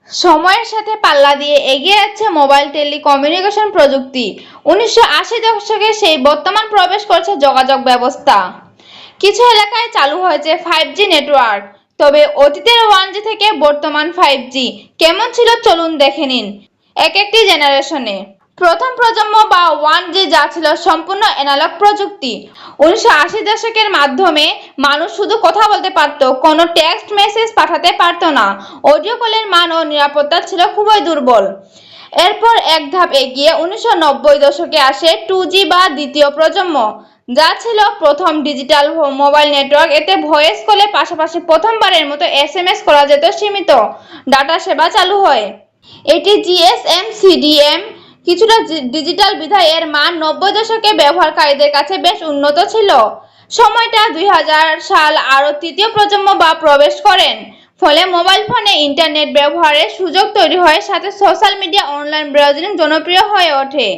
সময়ের সাথে পাল্লা দিয়ে এগিয়ে যাচ্ছে মোবাইল টেলিকমিউনিকেশন প্রযুক্তি। 1980 দশকে সেই বর্তমান প্রবেশ করছে যোগাযোগ ব্যবস্থা। কিছু এলাকায় চালু হয়েছে 5G নেটওয়ার্ক। তবে অতীতের 1G থেকে বর্তমান 5G কেমন ছিল চলুন দেখে নিন এক একটি জেনারেশনে। প্রথম প্রজন্ম বা 1G যা ছিল সম্পূর্ণ অ্যানালগ প্রযুক্তি। 1980 দশকের মাধ্যমে মানুষ শুধু কথা বলতে পারত, কোনো টেক্সট মেসেজ পাঠাতে পারত না। অডিও কলের মান ও নিরাপত্তা ছিল খুবই দুর্বল। এরপর এক ধাপ এগিয়ে 1990 দশকে আসে 2G বা দ্বিতীয় প্রজন্ম, যা ছিল প্রথম ডিজিটাল মোবাইল নেটওয়ার্ক। এতে ভয়েস কলের পাশাপাশি প্রথমবারের মতো SMS করা যেত, সীমিত ডাটা সেবা চালু হয়। এটি GSM CDM কিছুটা ডিজিটাল বিধায় এর মান 90 দশকে ব্যবহারকারীদের কাছে বেশ উন্নত ছিল। সময়টা 2000 সাল। আরও তৃতীয় প্রজন্ম বা প্রবেশ করেন, ফলে মোবাইল ফোনে ইন্টারনেট ব্যবহারের সুযোগ তৈরি হয়, সাথে সোশ্যাল মিডিয়া অনলাইন ব্রাউজিং জনপ্রিয় হয়ে ওঠে।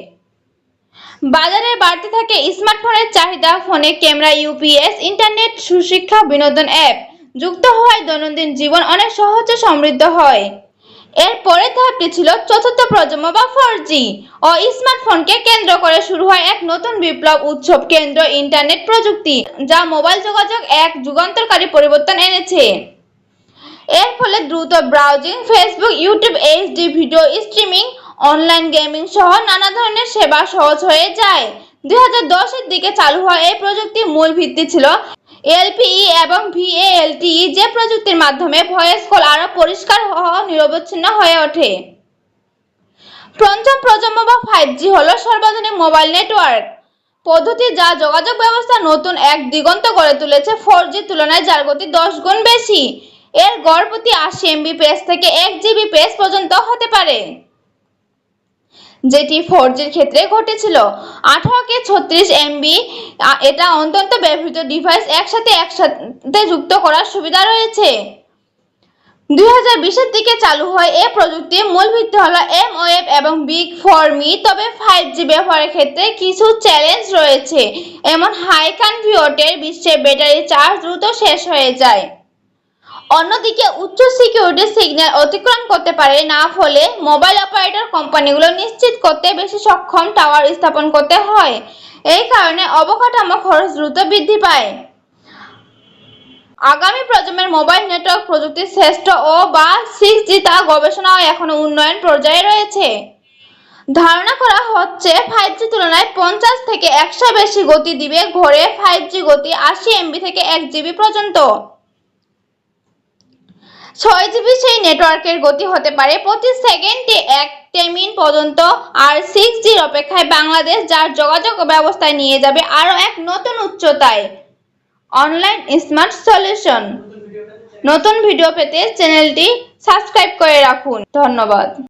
বাজারে বাড়তে থাকে স্মার্টফোনের চাহিদা। ফোনে ক্যামেরা, UPS, ইন্টারনেট, সুশিক্ষা, বিনোদন অ্যাপ যুক্ত হওয়ায় দৈনন্দিন জীবন অনেক সহজ ও সমৃদ্ধ হয়। এর পরের ধাপটি ছিল চতুর্থ প্রজন্ম বা 4G ও স্মার্টফোনকে কেন্দ্র করে শুরু হয় এক নতুন বিপ্লব, উৎসব কেন্দ্র ইন্টারনেট প্রযুক্তি, যা মোবাইল যোগাযোগ এক যুগান্তকারী পরিবর্তন এনেছে। এর ফলে দ্রুত browsing, Facebook, YouTube, HD video streaming, online gaming সহ নানা ধরনের সেবা সহজ হয়ে যায়। 2010-এর দিকে চালু হওয়া এই প্রযুক্তির মূল ভিত্তি ছিল LPE এবং VALTE, যে প্রযুক্তির মাধ্যমে ভয়েস কল আরও পরিষ্কার ও নিরবচ্ছিন্ন হয়ে ওঠে। পঞ্চম প্রজন্ম বা 5G হলো সর্বাধুনিক মোবাইল নেটওয়ার্ক পদ্ধতি, যা যোগাযোগ ব্যবস্থা নতুন এক দিগন্ত গড়ে তুলেছে। 4G তুলনায় যার গতি 10 গুণ বেশি। এর গড় প্রতি 80 MB/s থেকে 1 GB/s পর্যন্ত হতে পারে, যেটি 4Gর ক্ষেত্রে ঘটেছিল। 18 কে 36 MB এটা অন্তত ব্যবহৃত ডিভাইস একসাথে যুক্ত করার সুবিধা রয়েছে। 2020-এর দিকে চালু হয় এ প্রযুক্তি। মূল ভিত্তি হলো mWave এবং বিগ ফর মি। তবে 5G ব্যবহারের ক্ষেত্রে কিছু চ্যালেঞ্জ রয়েছে। এমন হাই কনফিউটের বিশ্বে ব্যাটারি চার্জ দ্রুত শেষ হয়ে যায়। অন্যদিকে উচ্চ সিকিউরিটি সিগন্যাল অতিক্রম করতে পারে না, ফলে মোবাইল অপারেটর কোম্পানিগুলো নিশ্চিত করতে বেশি সক্ষম টাওয়ার স্থাপন করতে হয়। এই কারণে অবকাঠামো খরচ দ্রুত বৃদ্ধি পায়। আগামী প্রজন্মের মোবাইল নেটওয়ার্ক প্রযুক্তি শ্রেষ্ঠ ও বা 6G তা গবেষণা ও এখনো উন্নয়ন পর্যায়ে রয়েছে। ধারণা করা হচ্ছে 5G তুলনায় 50 থেকে 100 বেশি গতি দিবে। ঘরে 5G গতি 80 MB থেকে 1 GB পর্যন্ত। 6GB সেই নেটওয়ার্কের গতি হতে পারে প্রতি সেকেন্ডে 1 টেমিন পর্যন্ত। আর 6Gর অপেক্ষায় বাংলাদেশ যার যোগাযোগ ব্যবস্থায় নিয়ে যাবে আরও এক নতুন উচ্চতায়। Online smart solution. নতুন ভিডিও পেতে চ্যানেলটি সাবস্ক্রাইব করে রাখুন। ধন্যবাদ।